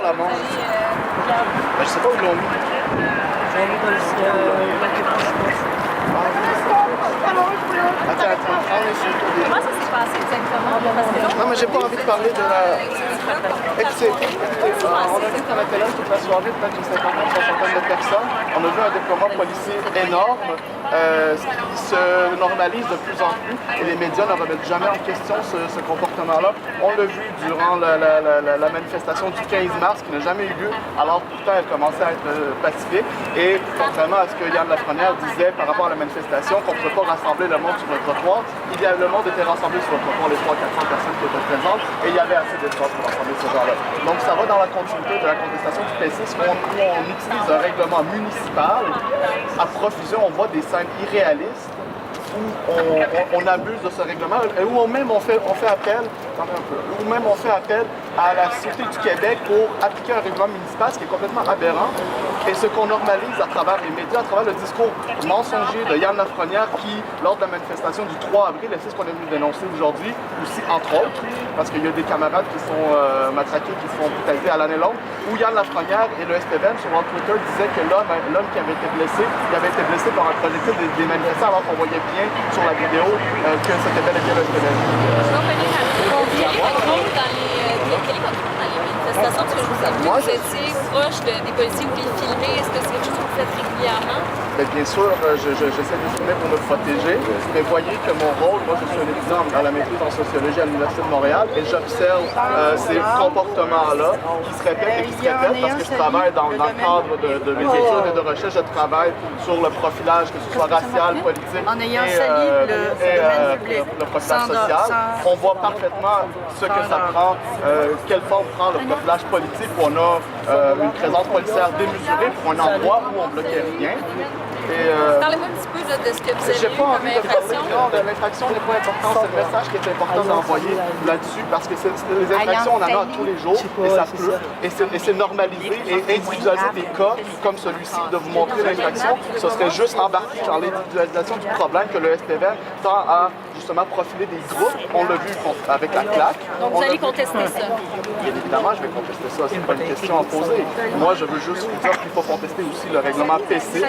La manche. Je sais pas où ils l'ont mis. Comment ça s'est passé exactement? Non, mais j'ai pas envie de parler de la... Écoutez, on a vu qu'on était là toute la soirée, peut-être une cinquantaine, soixantaine de personnes. On a vu un déploiement policier énorme, qui se normalise de plus en plus, et les médias ne remettent jamais en question ce comportement-là. On l'a vu durant la manifestation du 15 mars, qui n'a jamais eu lieu, alors pourtant elle commençait à être pacifique. Et contrairement à ce que Yann Lafrenière disait par rapport à la manifestation, qu'on ne pouvait pas rassembler le monde sur le trottoir, le monde était rassemblé sur le trottoir, les 300-400 personnes qui étaient présentes, et il y avait assez d'espace pour rassembler ces gens-là. Donc ça va dans la continuité de la contestation du PCisme, où on utilise un règlement municipal à profusion, on voit des scènes irréalistes, où on abuse de ce règlement, et où même on fait appel, où même on fait appel à la Sûreté du Québec pour appliquer un règlement municipal, ce qui est complètement aberrant, et ce qu'on normalise à travers les médias, à travers le discours mensonger de Yann Lafrenière qui, lors de la manifestation du 3 avril, et c'est ce qu'on est venu dénoncer aujourd'hui, aussi entre autres, parce qu'il y a des camarades qui sont matraqués, qui sont brutalisés à l'année longue, où Yann Lafrenière et le SPVM sur leur Twitter disaient que l'homme qui avait été blessé, il avait été blessé par un projectile des manifestants, alors qu'on voyait bien sur la vidéo que c'était bel et bien le SPVM. Quel est votre rôle dans les manifestations? Parce que je vous ai vu, vous étiez proche des policiers, vous les filmez. Est-ce que c'est quelque chose que vous faites régulièrement? Bien sûr, j'essaie de filmer pour me protéger, mais voyez que mon rôle, moi je suis un étudiant à la maîtrise en sociologie à l'Université de Montréal et j'observe ces comportements-là qui se répètent et qui se répètent parce que je travaille dans le cadre de mes études et de recherche, je travaille sur le profilage, que ce soit racial, politique en ayant sali le profilage social. On voit parfaitement ce que ça prend, quelle forme prend le profilage politique, où on a une présence policière démesurée pour un endroit où on bloquait rien. Parlez-moi un petit peu de ce que vous avez J'ai eu pas comme envie de parler infraction. de l'infraction n'est pas important, c'est le message qui est important d'envoyer là-dessus parce que les infractions, on en a tous les jours et ça peut. Et c'est normaliser et individualiser des cas comme celui-ci, de vous montrer l'infraction. Ce serait juste embarquer dans l'individualisation du problème que le SPVM tend à justement profiler des groupes. On l'a vu avec la claque. Donc vous allez contester ça? Bien évidemment, je vais contester ça. C'est pas une question à poser. Moi, je veux juste vous dire qu'il faut contester aussi le règlement P6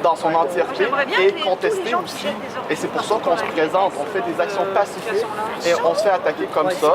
dans son entièreté et contester aussi, et c'est pour ça qu'on se présente, on fait des actions pacifiques et on se fait attaquer comme ça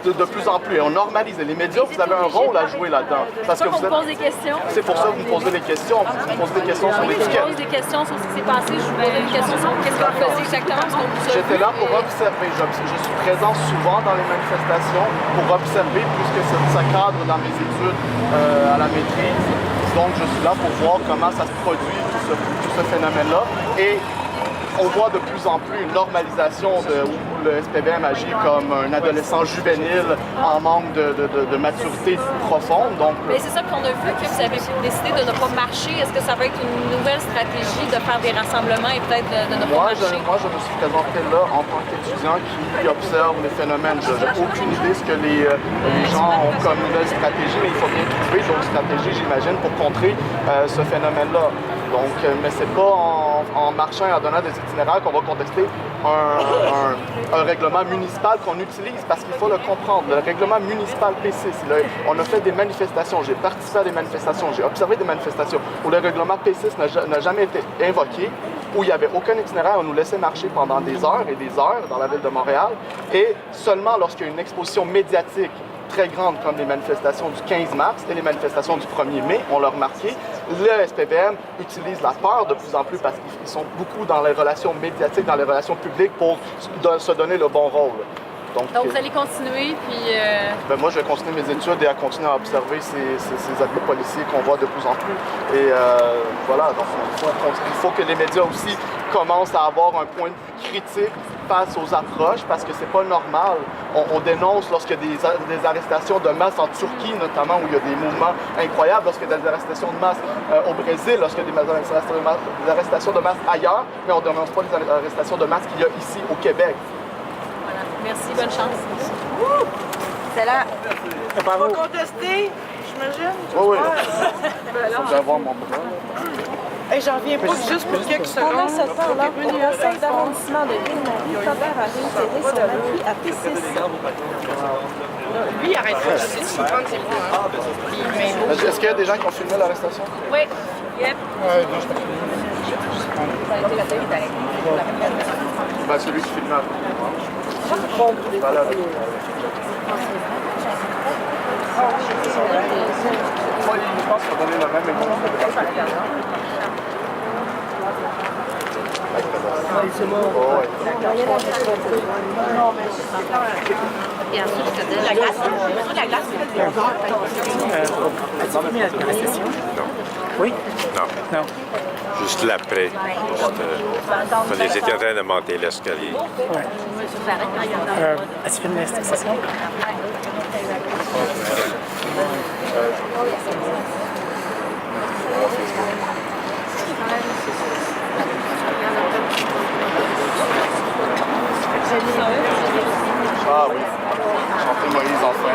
de plus en plus, et on normalise. Et les médias, vous avez un rôle à jouer là-dedans. Parce que vous pose des questions. C'est pour ça que vous me posez des questions, vous me posez des questions sur l'étiquette. Je pose des questions sur ce qui s'est passé, je vous pose des questions sur qu'est-ce que vous faisiez exactement, parce qu'on vous a J'étais vu, là pour observer, je suis présent souvent dans les manifestations pour observer, puisque ça cadre dans mes études à la maîtrise. Donc, je suis là pour voir comment ça se produit, tout ce phénomène-là. Et on voit de plus en plus une normalisation où le SPVM agit comme un adolescent juvénile en manque de maturité profonde. Donc, mais c'est ça qu'on a vu que vous avez décidé de ne pas marcher. Est-ce que ça va être une nouvelle stratégie de faire des rassemblements et peut-être de ne pas marcher? Moi, je me suis présenté là en tant qu'étudiant qui observe les phénomènes. Je n'ai aucune idée de ce que les gens ont comme nouvelle stratégie, mais il faut bien trouver d'autres stratégies, j'imagine, pour contrer ce phénomène-là. Donc, mais c'est pas en marchant et en donnant des itinéraires qu'on va contester un règlement municipal qu'on utilise, parce qu'il faut le comprendre. Le règlement municipal P6, on a fait des manifestations, j'ai participé à des manifestations, j'ai observé des manifestations où le règlement P6 n'a jamais été invoqué, où il n'y avait aucun itinéraire, on nous laissait marcher pendant des heures et des heures dans la ville de Montréal, et seulement lorsqu'il y a une exposition médiatique très grande comme les manifestations du 15 mars et les manifestations du 1er mai, on l'a remarqué, le SPVM utilise la peur de plus en plus parce qu'ils sont beaucoup dans les relations médiatiques, dans les relations publiques pour se donner le bon rôle. Donc vous allez continuer, puis... moi, je vais continuer mes études et à continuer à observer ces abus policiers qu'on voit de plus en plus. Et voilà, donc il faut que les médias aussi commencent à avoir un point de vue critique face aux approches, parce que c'est pas normal. On dénonce lorsqu'il y a des arrestations de masse en Turquie, notamment, où il y a des mouvements incroyables, lorsqu'il y a des arrestations de masse au Brésil, lorsqu'il y a des arrestations de masse ailleurs, mais on ne dénonce pas les arrestations de masse qu'il y a ici au Québec. Voilà. Merci, bonne chance. Excellent. Pas contesté, j'imagine. Oui, oui. Je vais avoir mon bras. Hey, j'en reviens pas juste pour quelques secondes. Pendant ce temps-là, au conseil d'arrondissement de Ville-Marie, Robert a réitéré son appui à P6. Lui, il arrête pas. C'est de prendre ses points. Est-ce qu'il y a des gens qui ont filmé l'arrestation? Oui. Yep. Ben, celui qui filmait avant. Voilà. Moi, je pense qu'il va donner la même émotion que le reste. Oh, ouais. Et ensuite, je te donne la glace. La glace, As-tu filmé la session? Non. Oui? Non. Non. Juste l'après. Ils étaient en train de monter l'escalier. Ouais. As-tu filmé la session? Ah oui. Chanter Moïse enfin.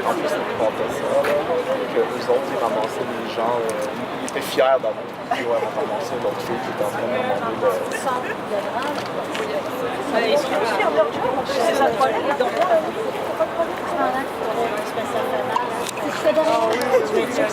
En plus, c'est pas ça, que eux autres, ils ramassaient les gens, ils étaient fiers d'avoir ramassé l'autre fille qui était en train de demander le...